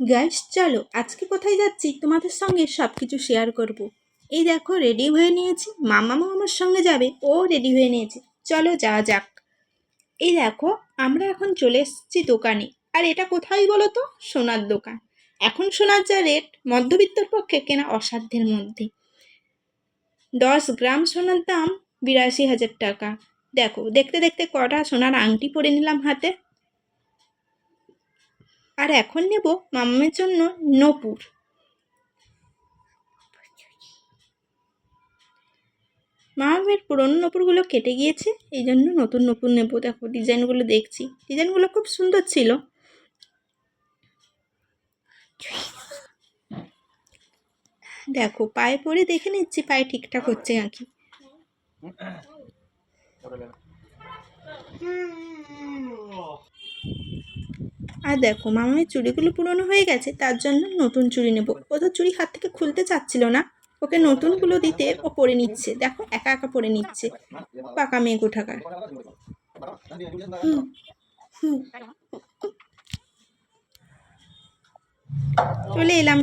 Guys চলো আজকে কোথায় যাচ্ছি তোমাদের সঙ্গে সব কিছু শেয়ার করব। এই দেখো রেডি হয়ে নিয়েছি, মামামা আমার সঙ্গে যাবে, ও রেডি হয়ে নিয়েছে। চলো যাওয়া যাক। এই দেখো আমরা এখন চলে এসেছি দোকানে। আর এটা কোথায় বলো তো? সোনার দোকান। এখন সোনার যা রেট, মধ্যবিত্তর পক্ষে কেনা অসাধ্যের মধ্যে। 10 গ্রাম সোনার দাম 82,000 টাকা। দেখো দেখতে দেখতে কটা সোনার আংটি পরে নিলাম হাতে। আর এখন নেব মামামের জন্য নূপুর। মামামের পুরনো নূপুরগুলো কেটে গিয়েছে, এই জন্য নতুন নূপুর নেবো। দেখো ডিজাইনগুলো দেখছি, ডিজাইনগুলো খুব সুন্দর ছিল। দেখো পায়ে পরে দেখে নিচ্ছি পায়ে ঠিকঠাক হচ্ছে নাকি। আর দেখো মামামের চুড়িগুলো পুরনো হয়ে গেছে, তার জন্য নতুন চুড়ি নেবো। ও তো চুড়ি হাত থেকে খুলতে চাচ্ছিল না, ওকে নতুনগুলো দিতে ও পরে নিচ্ছে। দেখো একা একা পরে নিচ্ছে, পাকা মেয়ে কোঠাকার। চলে এলাম।